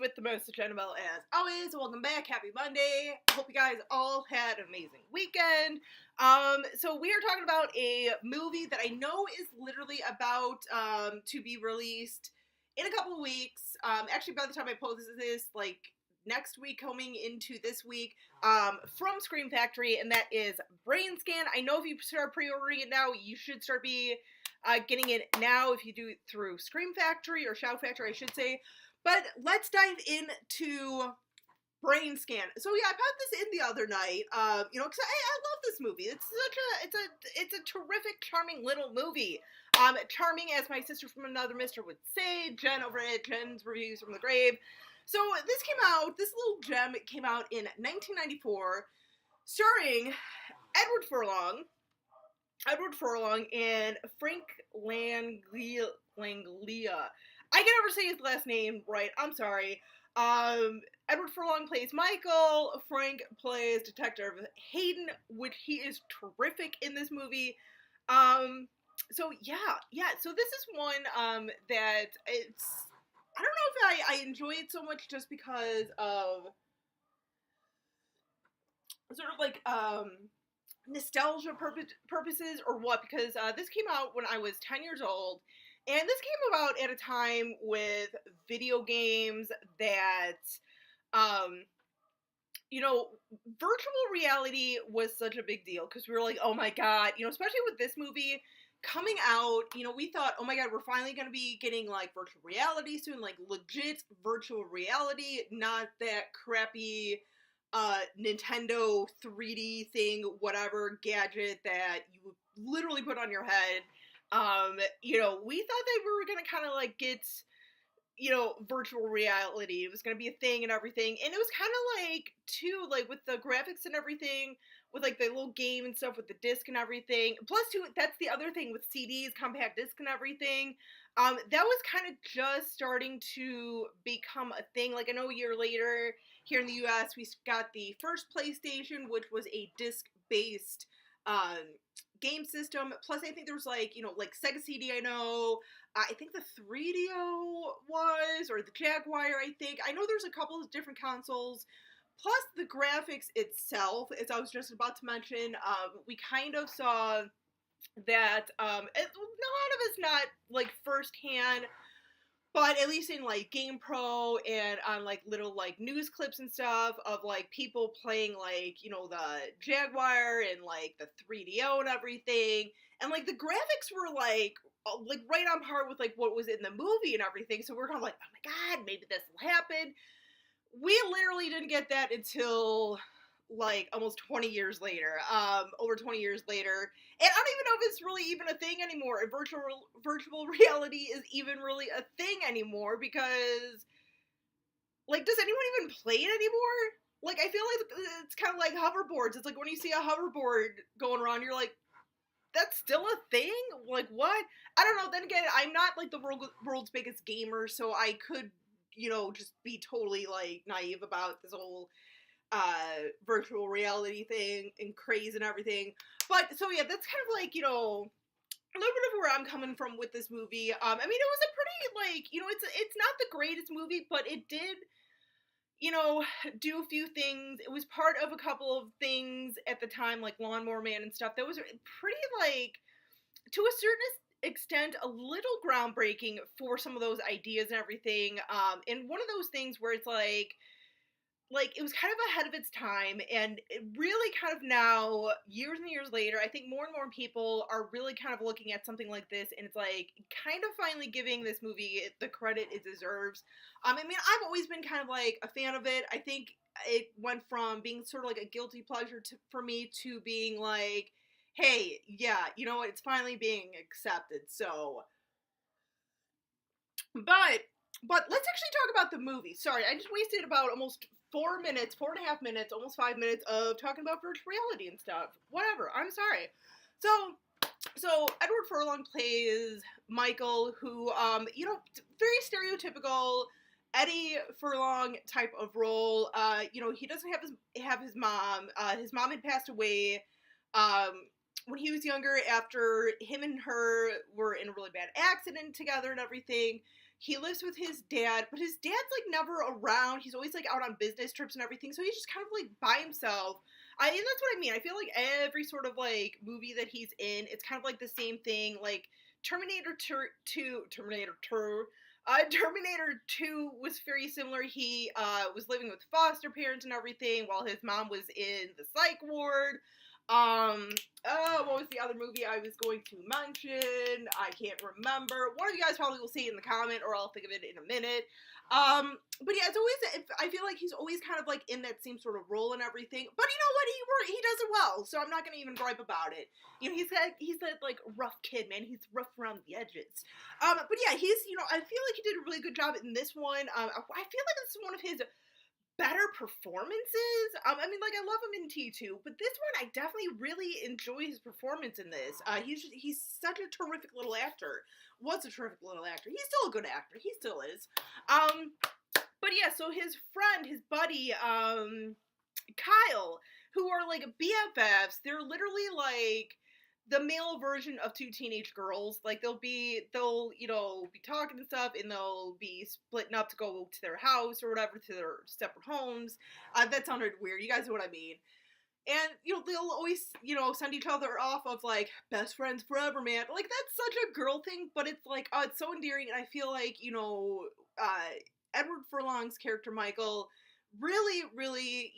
with the most Jennifer as always. Welcome back. Happy Monday. Hope you guys all had an amazing weekend. So we are talking about a movie that I know is literally about to be released in a couple of weeks. Actually, by the time I post this, like next week, coming into this week, from Scream Factory, and that is Brainscan. I know if you start pre-ordering it now, you should start getting it now if you do it through Scream Factory or Shout Factory, I should say. But let's dive into Brainscan. So yeah, I popped this in the other night, because I love this movie. It's a terrific, charming little movie. Charming, as my sister from another mister would say, Jen over at Jen's Reviews from the Grave. So this little gem came out in 1994, starring Edward Furlong and Frank Langlia. I can never say his last name right. I'm sorry. Edward Furlong plays Michael. Frank plays Detective Hayden, which he is terrific in this movie. So this is one that it's. I don't know if I enjoy it so much just because of sort of like nostalgia purposes or what, because this came out when I was 10 years old, and this came about at a time with video games that, virtual reality was such a big deal, because we were like, oh my god, especially with this movie coming out, we thought, oh my god, we're finally going to be getting, like, virtual reality soon, like, legit virtual reality, not that crappy Nintendo 3D thing, whatever gadget that you literally put on your head. We thought that we were gonna kind of like get, virtual reality. It was gonna be a thing and everything, and it was kind of like too, like with the graphics and everything, with like the little game and stuff with the disc and everything. Plus, too, that's the other thing with CDs, compact disc and everything. That was kind of just starting to become a thing. Like I know a year later, here in the US, we got the first PlayStation, which was a disc-based game system. Plus, I think there was like Sega CD, I know. I think the 3DO was, or the Jaguar, I think. I know there's a couple of different consoles. Plus, the graphics itself, as I was just about to mention, we kind of saw that, a lot of it's not, like, firsthand, but at least in, like, GamePro and on, like, little, like, news clips and stuff of, like, people playing, like, the Jaguar and, like, the 3DO and everything. And, like, the graphics were, like right on par with, like, what was in the movie and everything. So we're kind of like, oh my god, maybe this will happen. We literally didn't get that until, like, almost 20 years later, over 20 years later, and I don't even know if it's really even a thing anymore, if virtual reality is even really a thing anymore, because, like, does anyone even play it anymore? Like, I feel like it's kind of like hoverboards. It's like when you see a hoverboard going around, you're like, that's still a thing? Like, what? I don't know. Then again, I'm not, like, the world's biggest gamer, so I could, just be totally, like, naive about this whole virtual reality thing and craze and everything. But, so yeah, that's kind of like, a little bit of where I'm coming from with this movie. I mean, it was a pretty, like, it's not the greatest movie, but it did, do a few things. It was part of a couple of things at the time, like Lawnmower Man and stuff, that was pretty, like, to a certain extent, a little groundbreaking for some of those ideas and everything. And one of those things where it's like, it was kind of ahead of its time, and it really kind of now, years and years later, I think more and more people are really kind of looking at something like this, and it's like, kind of finally giving this movie the credit it deserves. I mean, I've always been kind of like a fan of it. I think it went from being sort of like a guilty pleasure for me to being like, hey, yeah, it's finally being accepted, so. But let's actually talk about the movie. Sorry, I just wasted about almost 4 minutes, 4.5 minutes, almost 5 minutes of talking about virtual reality and stuff. Whatever, I'm sorry. So Edward Furlong plays Michael, who, very stereotypical Eddie Furlong type of role. He doesn't have his mom. His mom had passed away, when he was younger, after him and her were in a really bad accident together and everything. He lives with his dad, but his dad's like never around. He's always like out on business trips and everything, so he's just kind of like by himself. And that's what I mean. I feel like every sort of like movie that he's in, it's kind of like the same thing. Like Terminator 2 was very similar. He was living with foster parents and everything while his mom was in the psych ward. What was the other movie I was going to mention? I can't remember. One of you guys probably will see it in the comment, or I'll think of it in a minute. But yeah, it's always, I feel like he's always kind of like in that same sort of role and everything. But you know what? He does it well, so I'm not gonna even gripe about it. You know, he's that like rough kid, man. He's rough around the edges. But yeah, I feel like he did a really good job in this one. I feel like this is one of his better performances. I mean, like, I love him in T2, but this one I definitely really enjoy his performance in this. He's such a terrific little actor. Was a terrific little actor. He's still a good actor. He still is. But yeah, so his friend, his buddy, Kyle, who are like BFFs, they're literally like the male version of two teenage girls. Like they'll be talking and stuff, and they'll be splitting up to go to their house or whatever, to their separate homes. That sounded weird. You guys know what I mean. And, they'll always, send each other off of, like, best friends forever, man. Like, that's such a girl thing, but it's, like, oh, it's so endearing, and I feel like, Edward Furlong's character, Michael, really, really,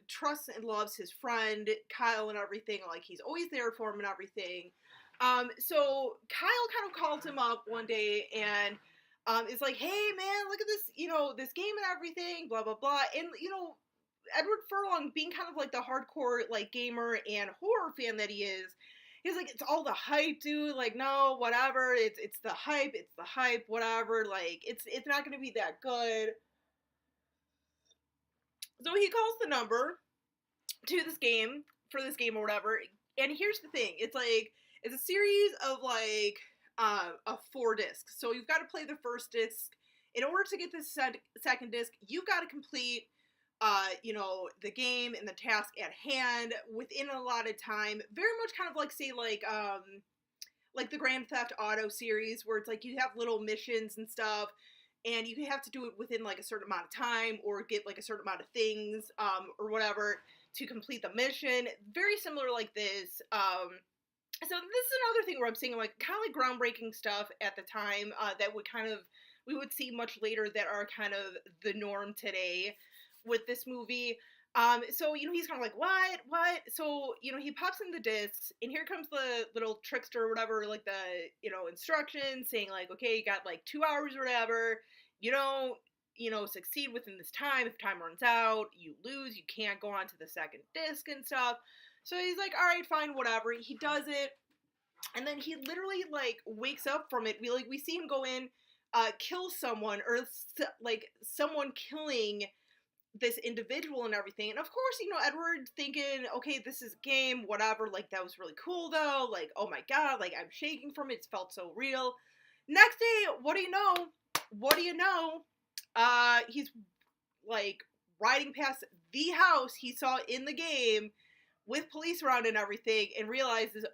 trusts and loves his friend, Kyle, and everything. Like, he's always there for him and everything. So Kyle kind of called him up one day, and is like, hey, man, look at this, this game and everything, blah, blah, blah. And, Edward Furlong, being kind of like the hardcore like gamer and horror fan that he is, he's like, it's all the hype, dude. Like, no, whatever. It's the hype, whatever. Like, it's not gonna be that good. So he calls the number to this game, for this game or whatever. And here's the thing: it's a series of like of 4 discs. So you've got to play the first disc. In order to get the second disc, you've got to complete the game and the task at hand within a allotted time. Very much kind of like, say, like the Grand Theft Auto series, where it's like you have little missions and stuff, and you have to do it within like a certain amount of time, or get like a certain amount of things, or whatever, to complete the mission. Very similar like this. So this is another thing where I'm seeing like kind of like groundbreaking stuff at the time, that we would see much later, that are kind of the norm today with this movie. So, he's kind of like, what? So, he pops in the discs, and here comes the little trickster or whatever, like the, instructions saying like, okay, you got like 2 hours or whatever, succeed within this time. If time runs out, you lose, you can't go on to the second disc and stuff. So he's like, all right, fine, whatever. He does it, and then he literally like wakes up from it. We see him go in, kill someone, or like someone killing this individual and everything. And of course, Edward thinking, okay, this is a game, whatever, like, that was really cool though, like, oh my god, like, I'm shaking from it, it felt so real. Next day, what do you know, he's like riding past the house he saw in the game with police around and everything, and realizes,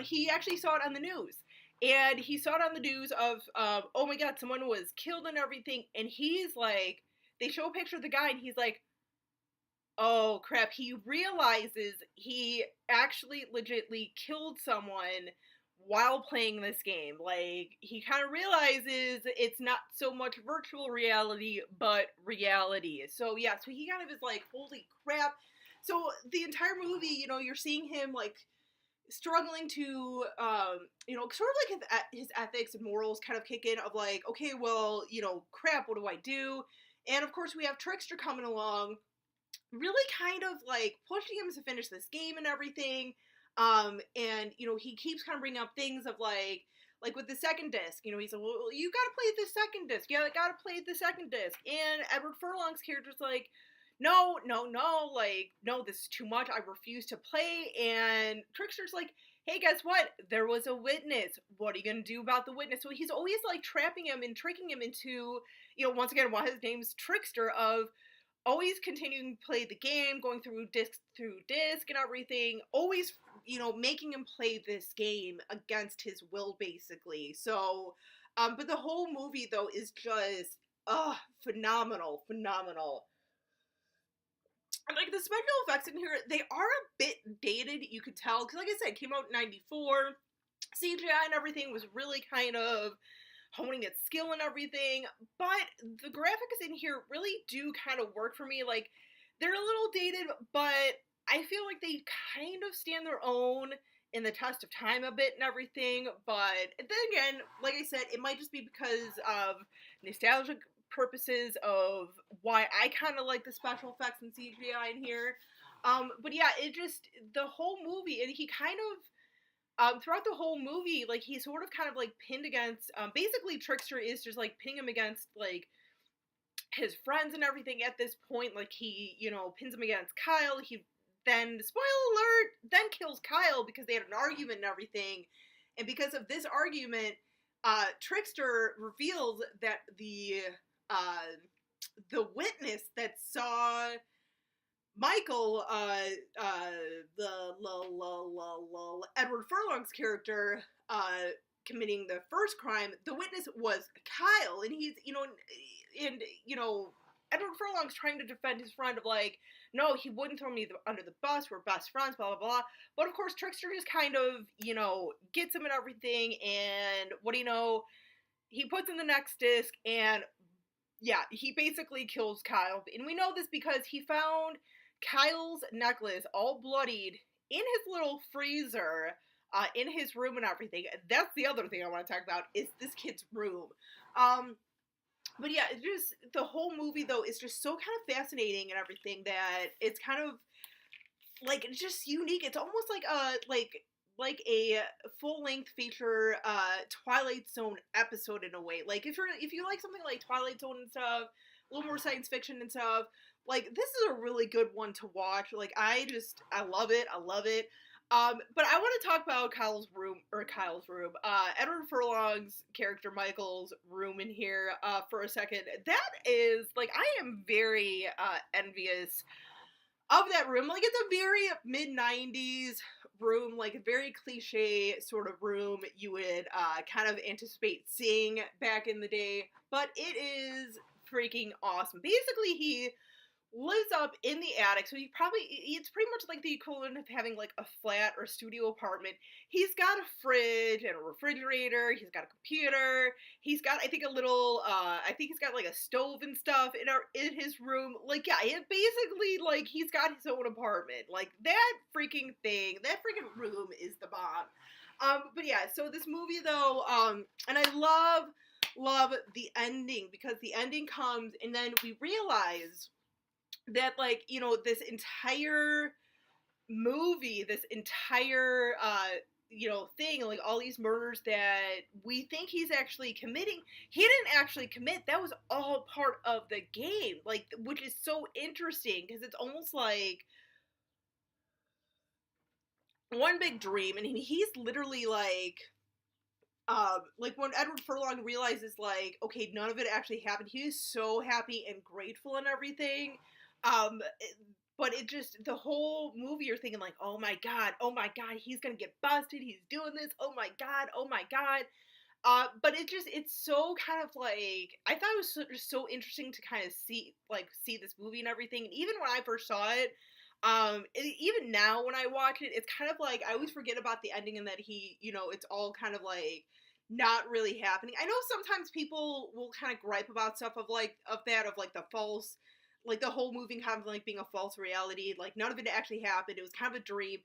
he actually saw it on the news. And he saw it on the news of, oh my god, someone was killed and everything, and he's like, they show a picture of the guy, and he's like, oh crap, he realizes he actually legitly killed someone while playing this game. Like, he kind of realizes it's not so much virtual reality, but reality. So yeah, so he kind of is like, holy crap. So the entire movie, you're seeing him like struggling to, sort of like his ethics and morals kind of kick in, of like, okay, well, crap, what do I do? And of course we have Trickster coming along, really kind of like pushing him to finish this game and everything. And, he keeps kind of bringing up things of like with the second disc, he's like, well, you gotta play the second disc. Yeah, I gotta play the second disc. And Edward Furlong's character's like, no, like, no, this is too much. I refuse to play. And Trickster's like, hey, guess what? There was a witness. What are you going to do about the witness? So he's always like trapping him and tricking him into, once again, why his name's Trickster, of always continuing to play the game, going through disc and everything, always, making him play this game against his will, basically. So, But the whole movie though is just phenomenal, phenomenal. And like the special effects in here, they are a bit dated, you could tell, because like I said, it came out in '94. CGI and everything was really kind of honing its skill and everything, but the graphics in here really do kind of work for me. Like, they're a little dated, but I feel like they kind of stand their own in the test of time a bit and everything. But then again, like I said, it might just be because of nostalgic purposes of why I kind of like the special effects and CGI in here. But yeah, it just, the whole movie, and he kind of throughout the whole movie, like he's sort of kind of like pinned against. Basically, Trickster is just like pinning him against like his friends and everything at this point. Like he, pins him against Kyle. He then, spoiler alert, then kills Kyle because they had an argument and everything. And because of this argument, Trickster reveals that the witness that saw Michael, Edward Furlong's character, committing the first crime, the witness was Kyle, and he's, Edward Furlong's trying to defend his friend of like, no, he wouldn't throw me under the bus, we're best friends, blah, blah, blah. But of course, Trickster just kind of, gets him and everything, and what do you know, he puts in the next disc, and yeah, he basically kills Kyle. And we know this because he found Kyle's necklace all bloodied in his little freezer in his room and everything. That's the other thing I want to talk about is this kid's room. But yeah, it just, the whole movie though is just so kind of fascinating and everything that it's kind of like, it's just unique. It's almost like a full-length feature Twilight Zone episode in a way. Like if you like something like Twilight Zone and stuff, a little more science fiction and stuff, like this is a really good one to watch. Like I love it. But I want to talk about Kyle's room. Edward Furlong's character Michael's room in here for a second. That is, like, I am very envious of that room. Like, it's a very mid-90s room, like a very cliche sort of room you would kind of anticipate seeing back in the day. But it is freaking awesome. Basically, he lives up in the attic, so it's pretty much like the equivalent of having like a flat or studio apartment. He's got a fridge and a refrigerator, he's got a computer, he's got, I think, a little I think he's got like a stove and stuff in his room. Like, yeah, it basically, like, he's got his own apartment. Like, that freaking room is the bomb. But yeah, so this movie though, and I love the ending, because the ending comes and then we realize that, like, this entire movie, this entire thing, like all these murders that we think he's actually committing, he didn't actually commit. That was all part of the game, like, which is so interesting because it's almost like one big dream. And he's literally like when Edward Furlong realizes, like, okay, none of it actually happened, he is so happy and grateful and everything. But it just, the whole movie you're thinking like, oh my god, he's gonna get busted, he's doing this, oh my god. But it's so kind of like, I thought it was just so interesting to kind of see this movie and everything. And even when I first saw it, even now when I watch it, it's kind of like, I always forget about the ending and that he, it's all kind of like not really happening. I know sometimes people will kind of gripe about stuff of the false, like the whole movie kind of like being a false reality, like none of it actually happened, it was kind of a dream.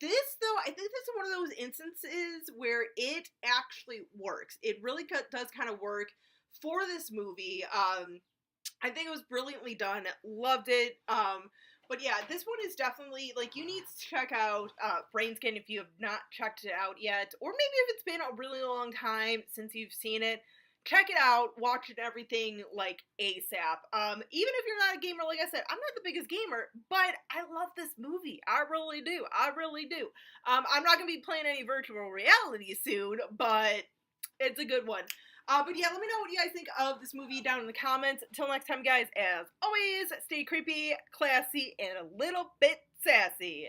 This though, I think this is one of those instances where it actually works. It really does kind of work for this movie. I think it was brilliantly done, loved it. But yeah, this one is definitely, like, you need to check out Brainscan if you have not checked it out yet, or maybe if it's been a really long time since you've seen it. Check it out, watch it, everything, like, ASAP. Even if you're not a gamer, like I said, I'm not the biggest gamer, but I love this movie. I really do. I'm not going to be playing any virtual reality soon, but it's a good one. But yeah, let me know what you guys think of this movie down in the comments. Until next time, guys, as always, stay creepy, classy, and a little bit sassy.